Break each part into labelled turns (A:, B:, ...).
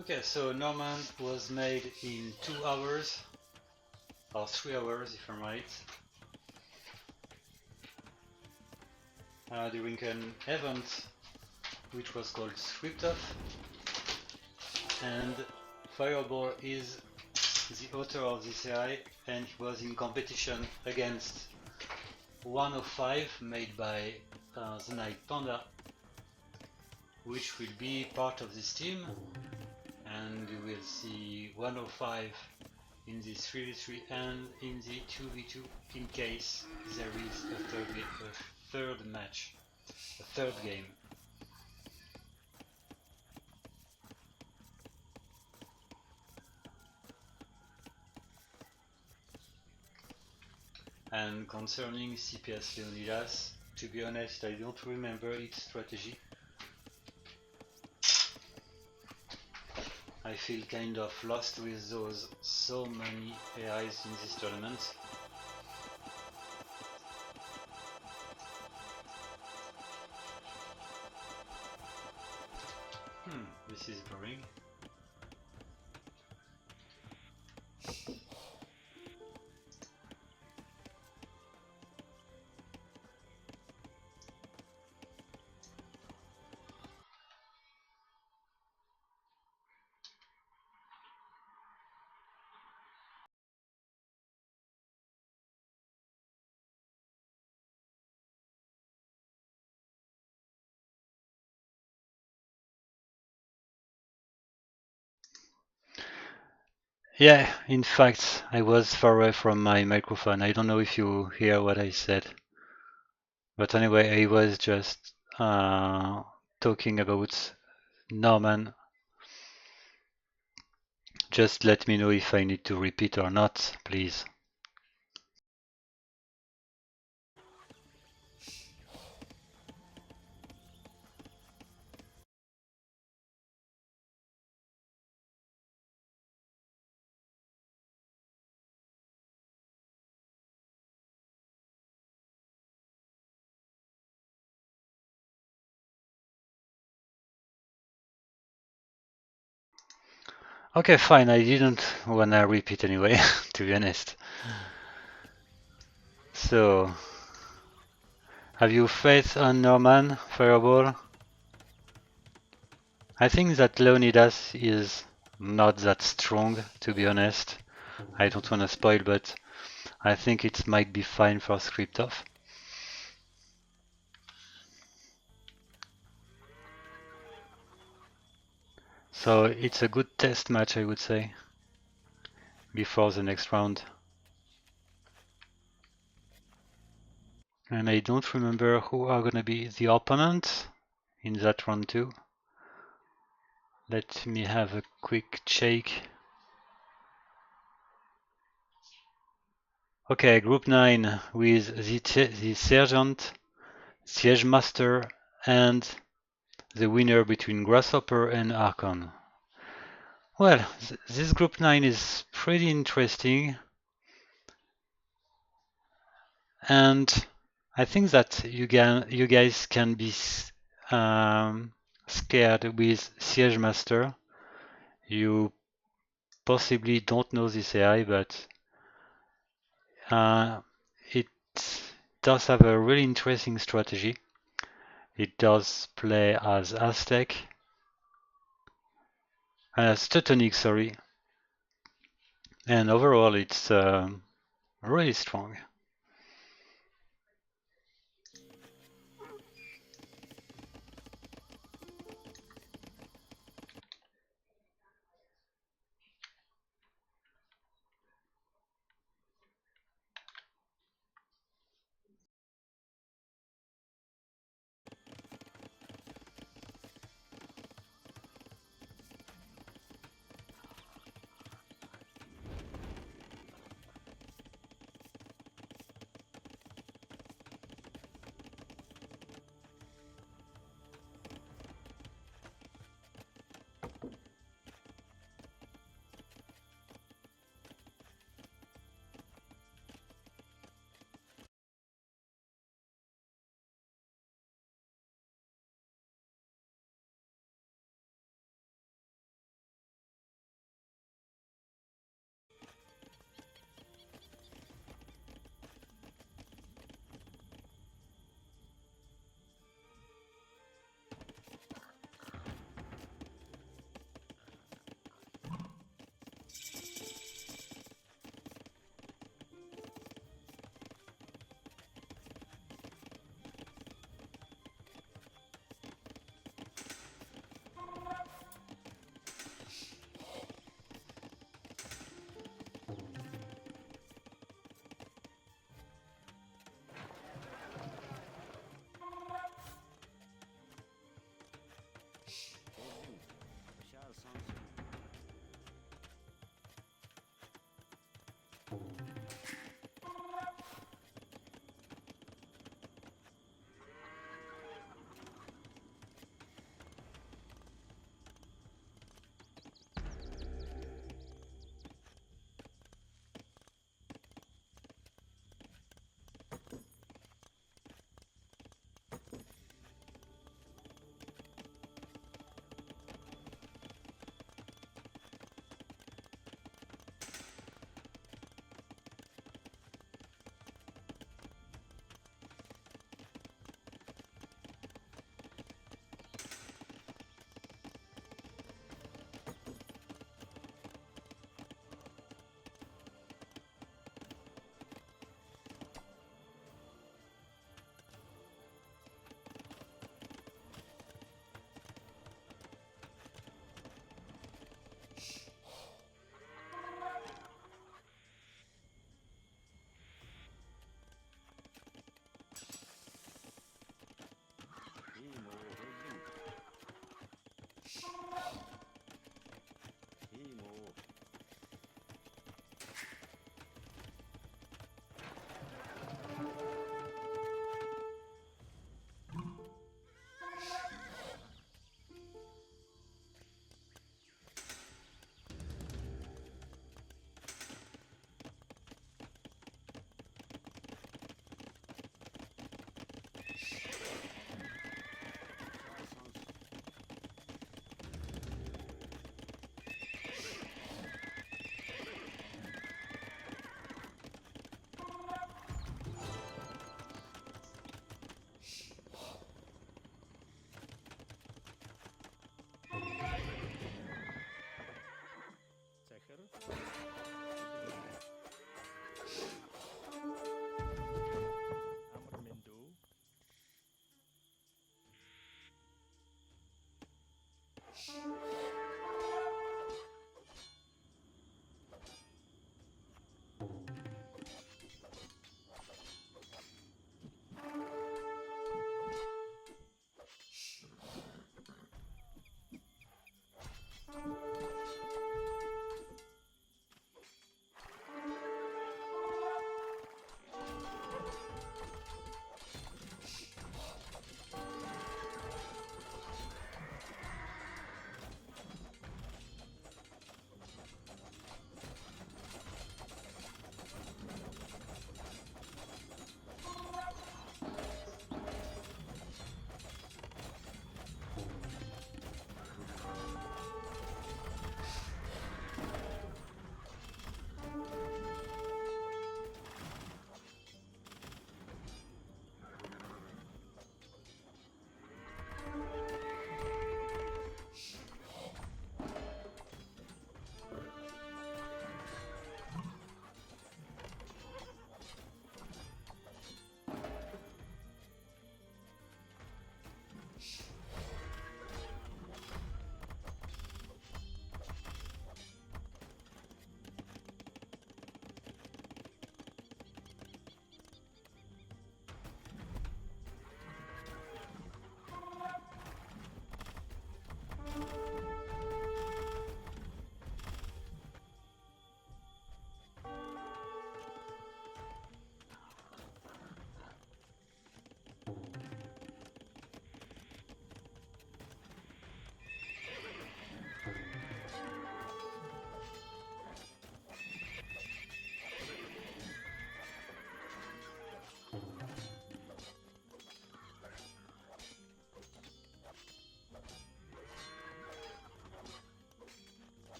A: Okay, so Norman was made in 2 hours, or 3 hours if I'm right, during an event which was called ScriptOff, and Fireball is the author of this AI, and he was in competition against 105 made by TheNightPanda, which will be part of this team, and you will see 105 in the 3v3 and in the 2v2 in case there is a third match, a third game. And concerning CPS Leonidas, to be honest, I don't remember its strategy. I feel kind of lost with those so many AIs in this tournament. This is boring. Yeah, in fact, I was far away from my microphone. I don't know if you hear what I said. But anyway, I was just talking about Norman. Just let me know if I need to repeat or not, please. Okay, fine. I didn't wanna repeat anyway, to be honest. So, have you faith on Norman, Fireball? I think that Leonidas is not that strong, to be honest. I don't wanna spoil, but I think it might be fine for ScriptOff. So it's a good test match, I would say, before the next round. And I don't remember who are gonna be the opponents in that round too. Let me have a quick check. Okay, group 9 with the Sergeant, Siege Master, and the winner between Grasshopper and Archon. Well, this group 9 is pretty interesting, and I think that you guys can be scared with Siege Master. You possibly don't know this AI, but it does have a really interesting strategy. It does play as Aztec, as Teutonic, sorry, and overall it's really strong.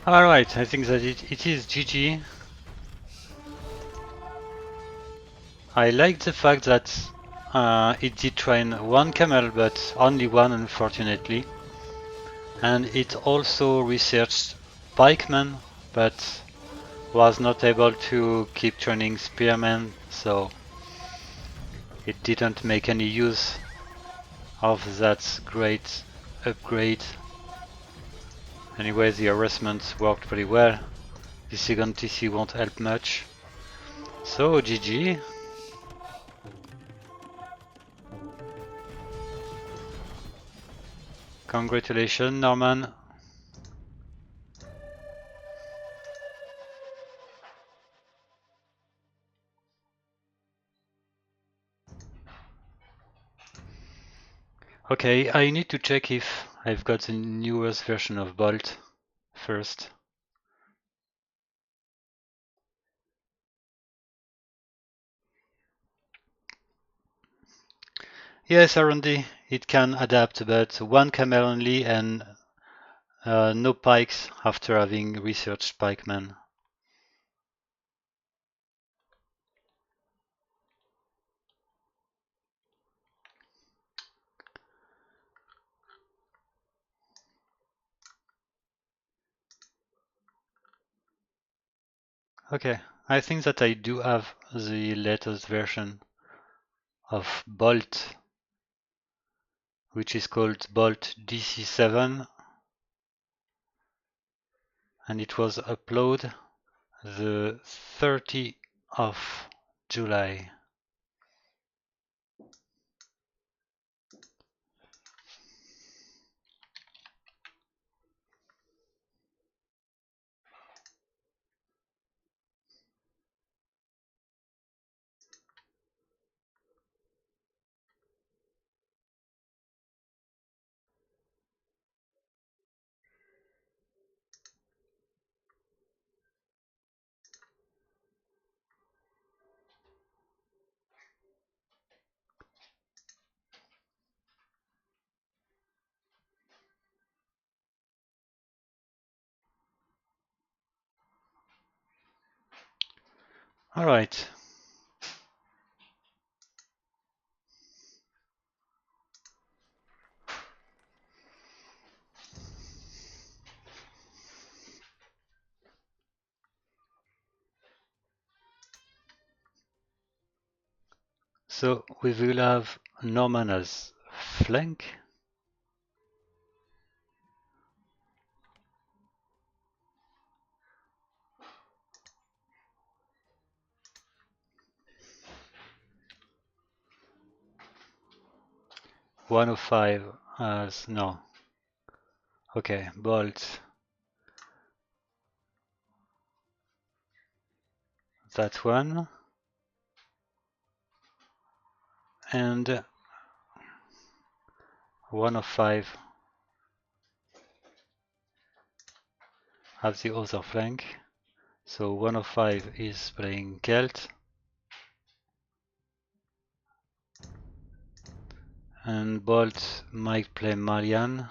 A: Alright, I think that it is GG. I like the fact that it did train one camel, but only one, unfortunately. And it also researched pikemen, but was not able to keep training spearmen, so it didn't make any use of that great upgrade. Anyway, the harassment worked pretty well. The second TC won't help much. So GG. Congratulations, Norman. Okay, I need to check if I've got the newest version of Bolt first. Yes, R&D, it can adapt, but one camel only and no pikes after having researched pikemen. Okay, I think that I do have the latest version of Bolt, which is called Bolt DC7, and it was uploaded the 30th of July. All right. So we will have Norman as flank. One of five as no. Okay, Bolt. That one. And 1 of 5 have the other flank. So 1 of 5 is playing Celt. And Bolt might play Malian.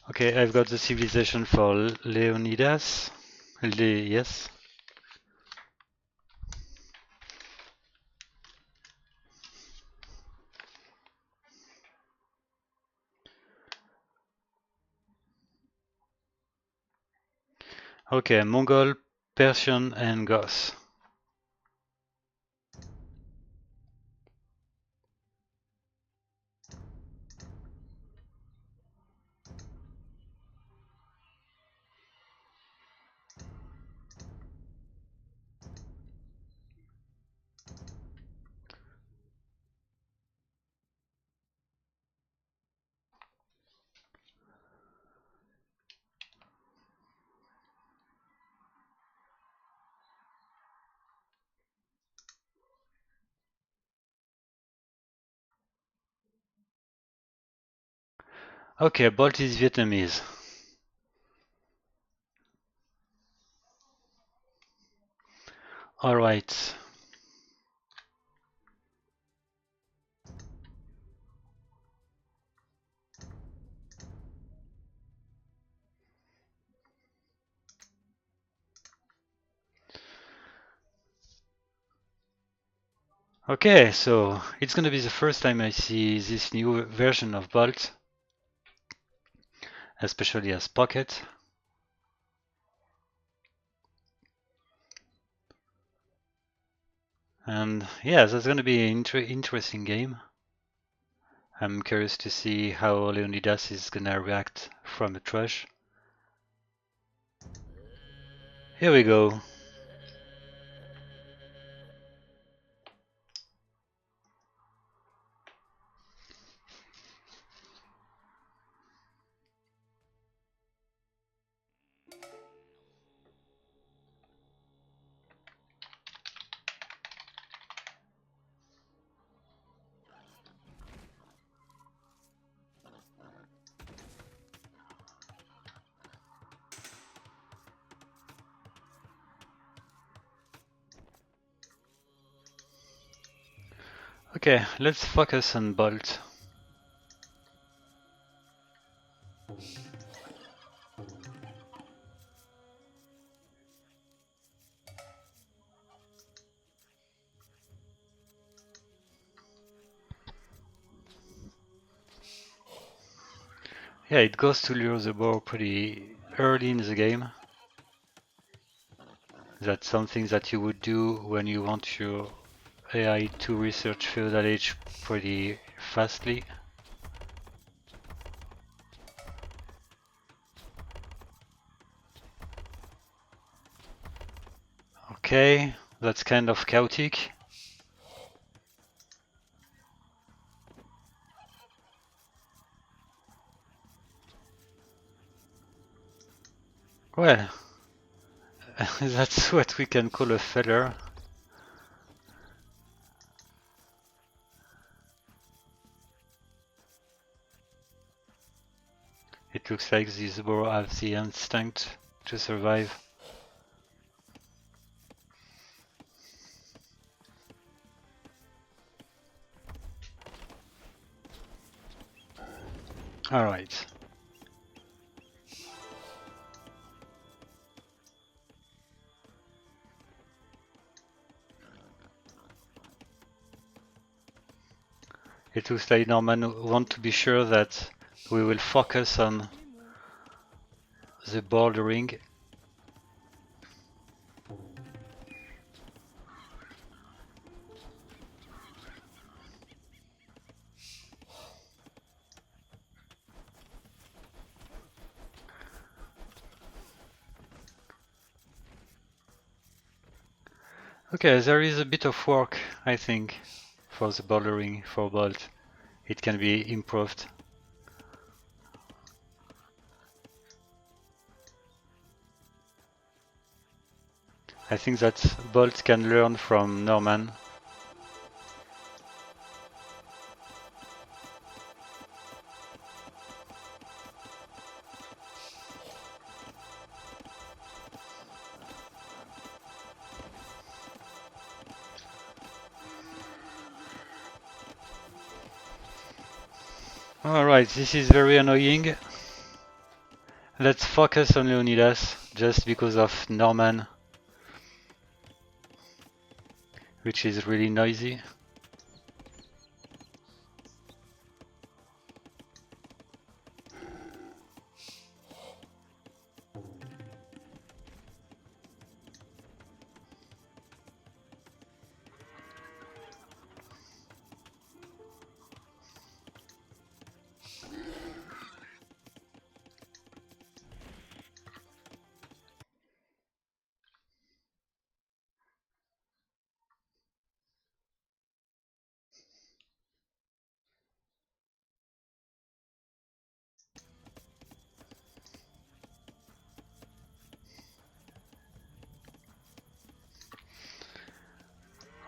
A: Okay, I've got the civilization for Leonidas. Yes. Okay, Mongol, Persian, and Goth. Okay, Bolt is Vietnamese. Alright. Okay, so it's gonna be the first time I see this new version of Bolt, especially as Pocket. And yeah, that's gonna be an interesting game. I'm curious to see how Leonidas is gonna react from a trash. Here we go. Okay, let's focus on Bolt. Yeah, it goes to lure the boar pretty early in the game. That's something that you would do when you want your AI to research feudal age pretty fastly. Okay, that's kind of chaotic. Well, that's what we can call a feather. It looks like these boar have the instinct to survive. Alright. It looks like Norman want to be sure that we will focus on the bouldering. Okay, there is a bit of work, I think, for the bouldering for Bolt. It can be improved. I think that Bolt can learn from Norman. Alright, this is very annoying. Let's focus on Leonidas, just because of Norman, which is really noisy.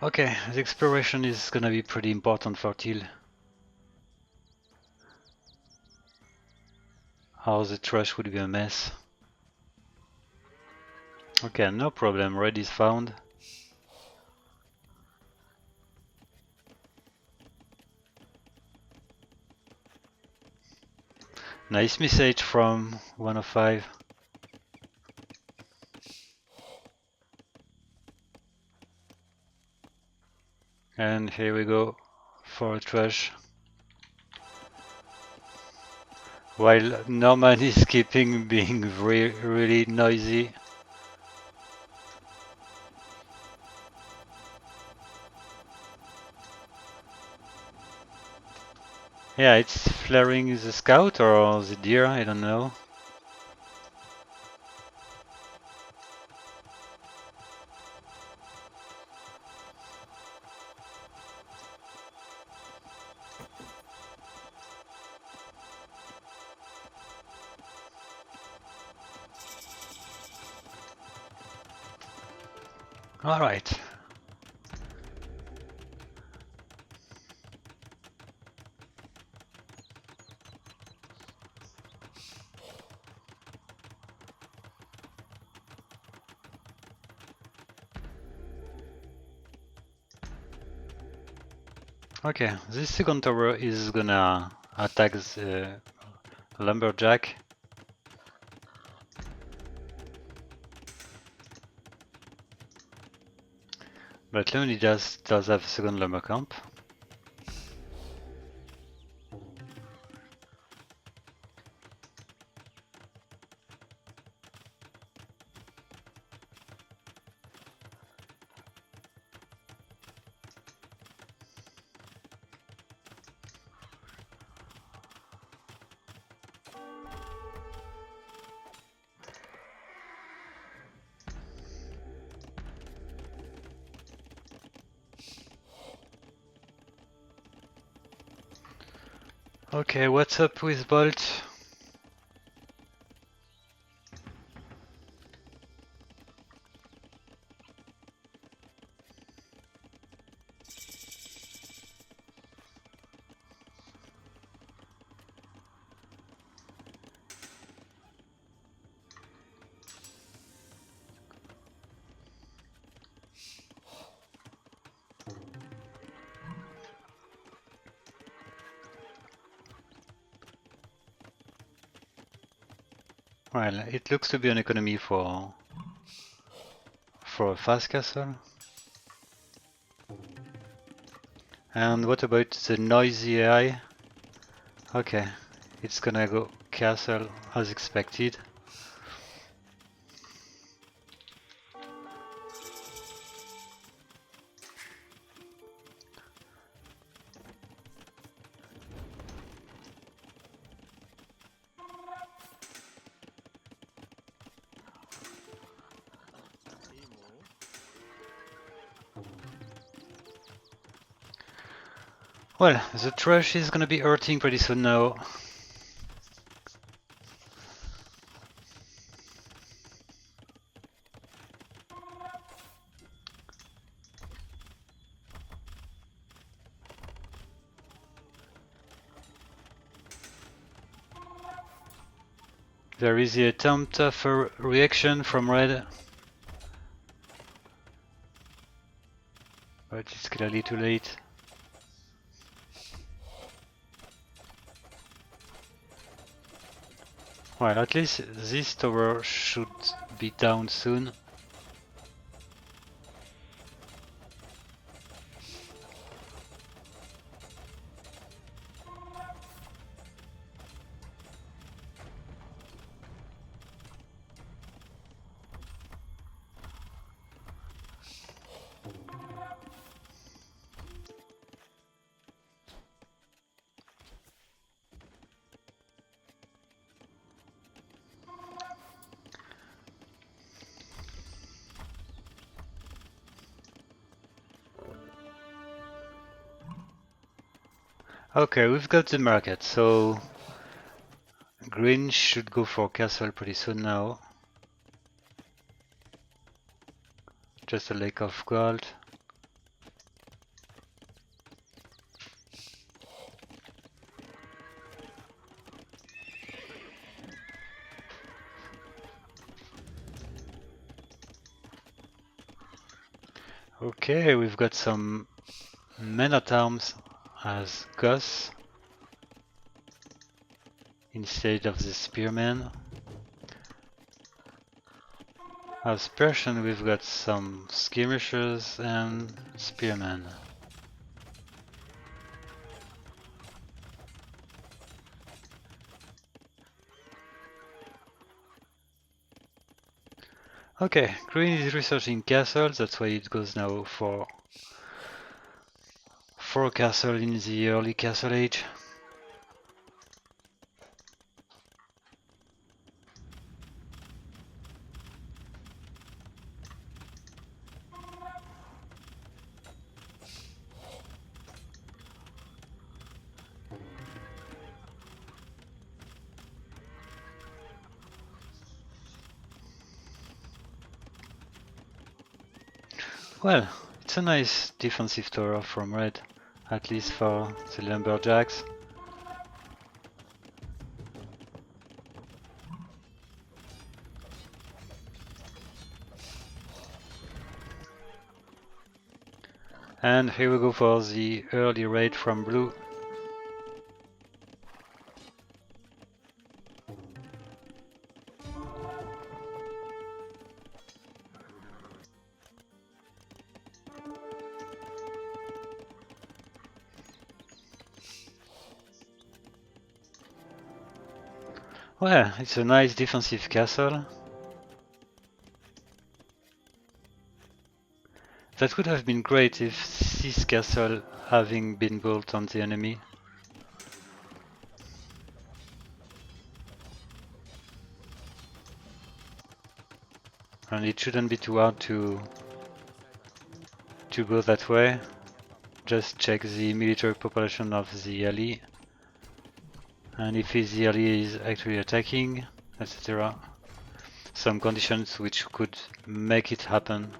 A: Okay, the exploration is gonna be pretty important for Teal. Or the trash would be a mess. Okay, no problem, red is found. Nice message from 105. And here we go for a trash. While Norman is keeping being really noisy. Yeah, it's flaring the scout or the deer, I don't know. Alright. Okay, this second tower is gonna attack the lumberjack. But Leonidas does have a second lumber camp. Okay, what's up with Bolt? Well, it looks to be an economy for a fast castle. And what about the noisy AI? Okay, it's gonna go castle as expected. Well, the trash is gonna be hurting pretty soon now. There is the attempt of a reaction from red. But it's clearly too late. Well, at least this tower should be down soon. Okay, we've got the market, so green should go for castle pretty soon now. Just a lake of gold. Okay, we've got some men-at-arms as Goss instead of the spearman. As Persian, we've got some skirmishers and spearmen. Okay, green is researching castles, that's why it goes now for 4 castles in the early castle age. Well, it's a nice defensive tower from red, at least for the lumberjacks. And here we go for the early raid from blue. Well, it's a nice defensive castle. That would have been great if this castle having been built on the enemy. And it shouldn't be too hard to go that way. Just check the military population of the ally. And if the ally is actually attacking, etc. Some conditions which could make it happen.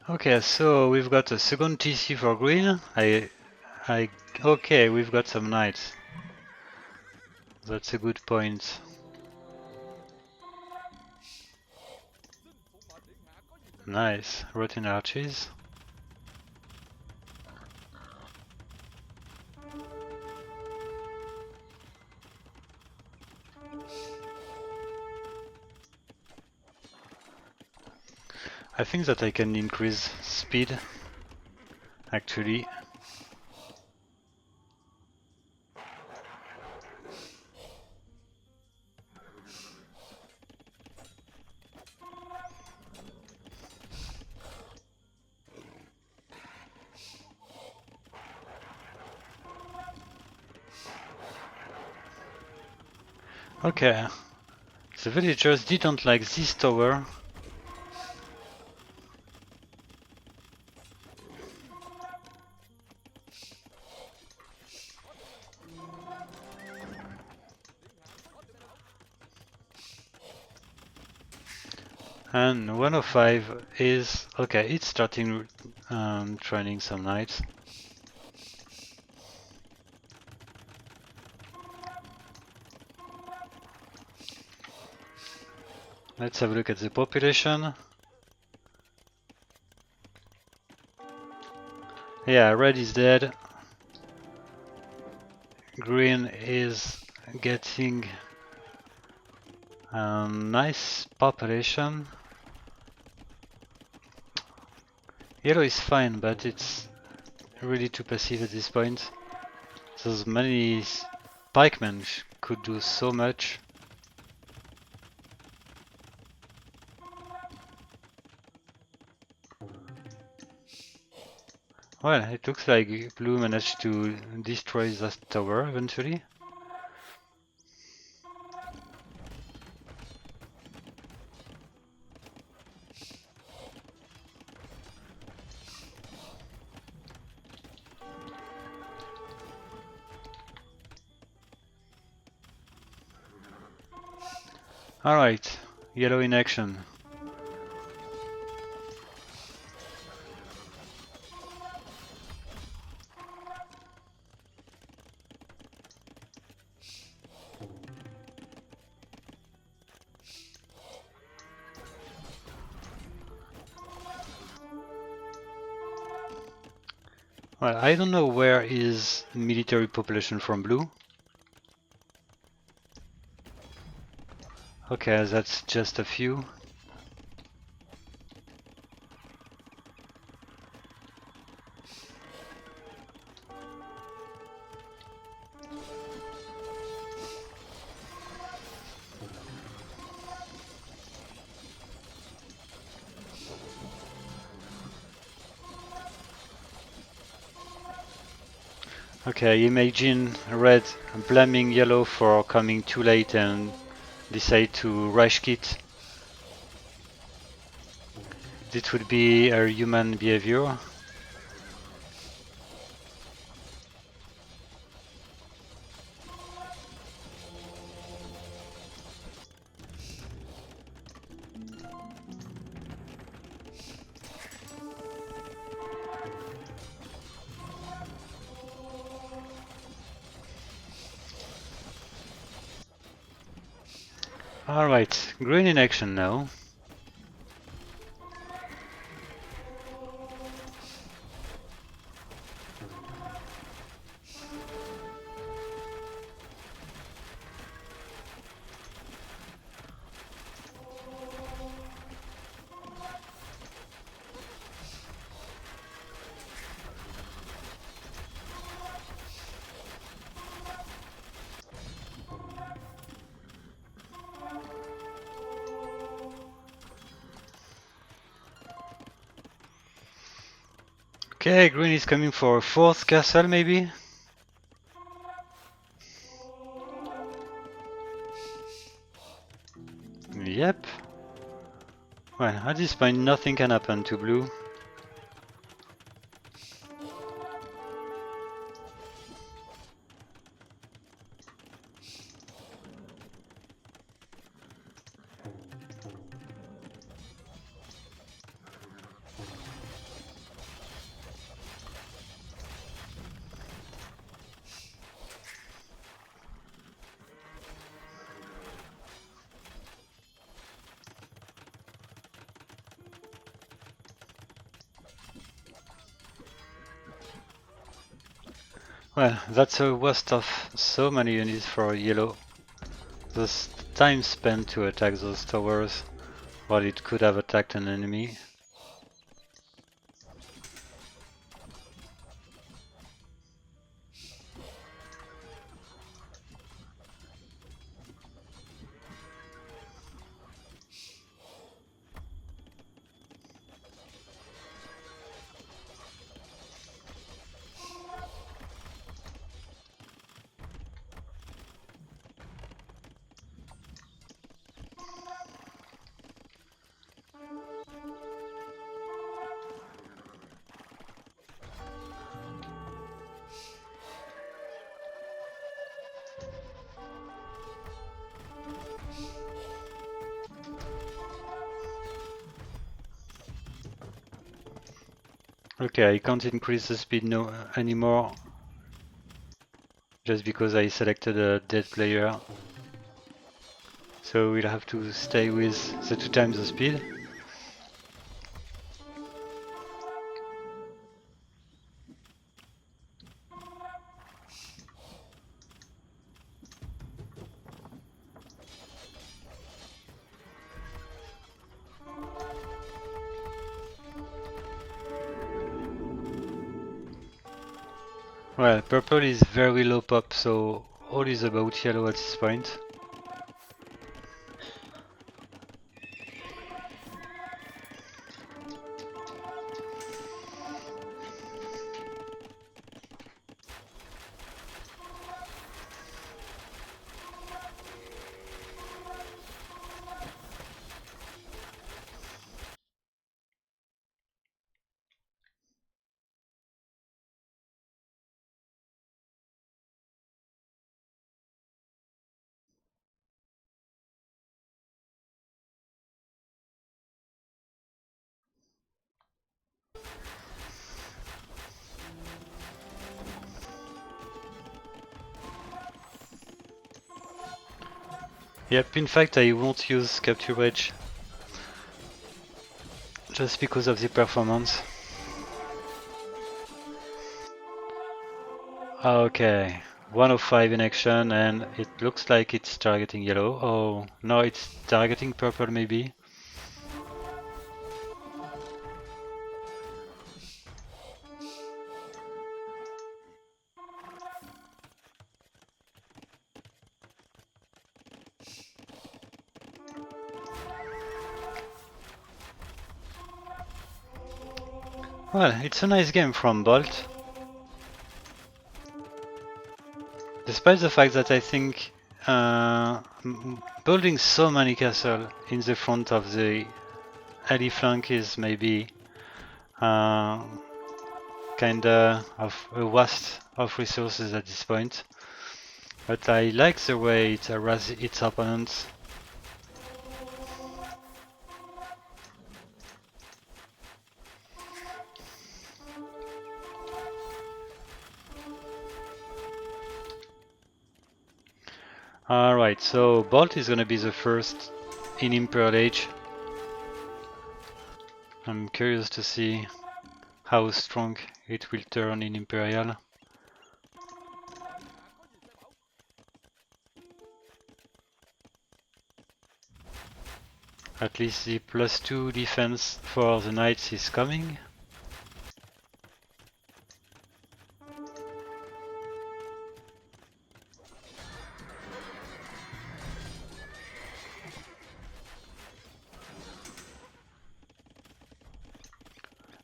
A: Okay, so we've got a second TC for green. Okay, we've got some knights. That's a good point. Nice, rotten arches. I think that I can increase speed, actually. Okay, the villagers didn't like this tower. And 105 is okay. It's starting training some knights. Let's have a look at the population. Yeah, red is dead. Green is getting a nice population. Yellow is fine, but it's really too passive at this point. Those many pikemen could do so much. Well, it looks like blue managed to destroy that tower eventually. Alright, yellow in action. Well, I don't know where is military population from blue. Okay, that's just a few. Okay, imagine red blaming yellow for coming too late and decide to rush kit. This would be a human behavior. Alright, green in action now. Okay, green is coming for a fourth castle maybe? Yep. Well, at this point nothing can happen to blue. Well, that's a waste of so many units for yellow. The time spent to attack those towers while it could have attacked an enemy. Okay, I can't increase the speed no anymore just because I selected a dead player. So we'll have to stay with the 2 times the speed. Well, purple is very low pop, so all is about yellow at this point. Yep, in fact I won't use Capture Edge just because of the performance. Okay, 105 in action, and it looks like it's targeting yellow. Oh, no, it's targeting purple maybe. Well, it's a nice game from Bolt. Despite the fact that I think building so many castles in the front of the alley flank is maybe kinda of a waste of resources at this point. But I like the way it harass its opponents. Alright, so Bolt is gonna be the first in Imperial Age. I'm curious to see how strong it will turn in Imperial. At least the +2 defense for the Knights is coming.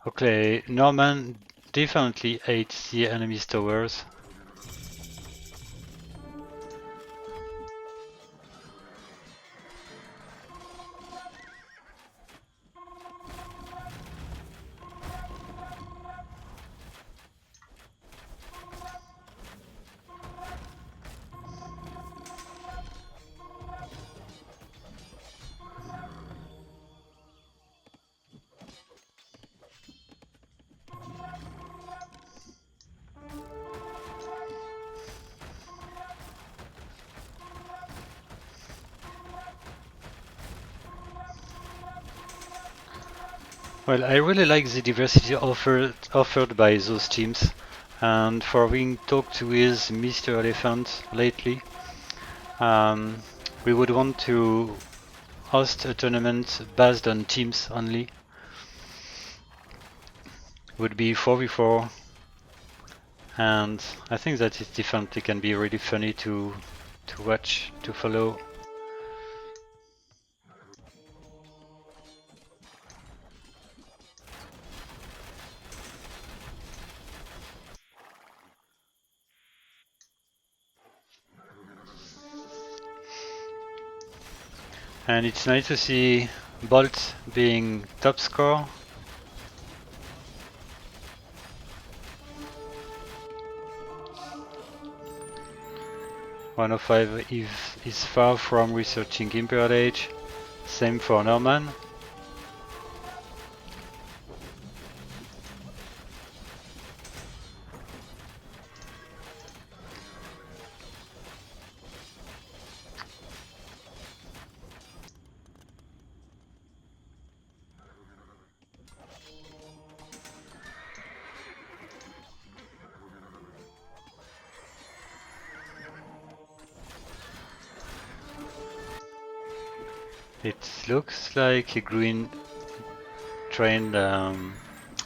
A: Okay, Norman definitely hates the enemy's towers. Well, I really like the diversity offered by those teams, and for having talked with MrElephant lately, we would want to host a tournament based on teams only. It would be 4v4, and I think that it definitely can be really funny to watch, to follow. And it's nice to see Bolt being top score. "105 is far from researching Imperial Age. Same for Norman. It looks like a green trained an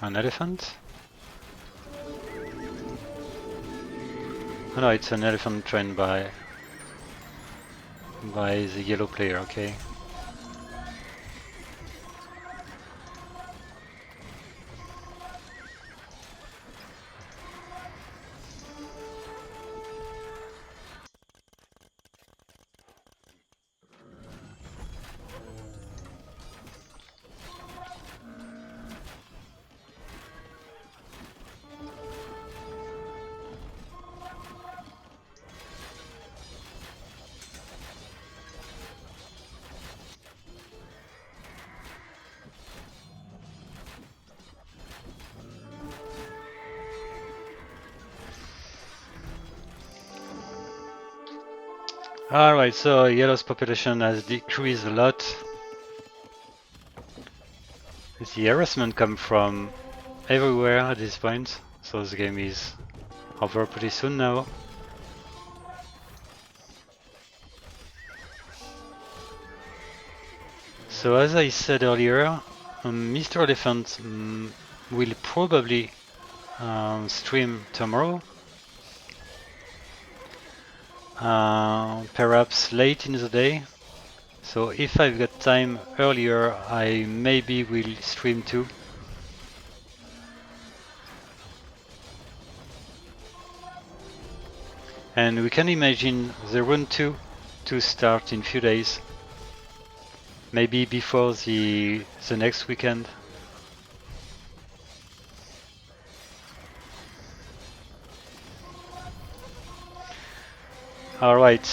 A: elephant. Oh no, it's an elephant trained by the yellow player, okay. Alright, so yellow's population has decreased a lot. The harassment come from everywhere at this point, so the game is over pretty soon now. So as I said earlier, MrElephant will probably stream tomorrow. Perhaps late in the day. So if I've got time earlier, I maybe will stream too. And we can imagine the run 2 to start in few days. Maybe before the next weekend. Alright,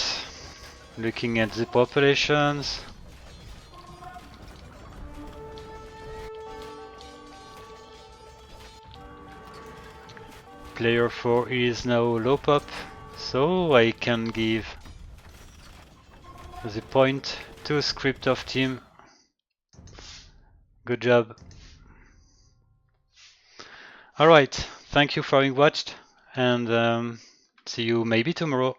A: looking at the populations. Player 4 is now low pop, so I can give the point to ScriptOff Team. Good job. Alright, thank you for having watched, and see you maybe tomorrow.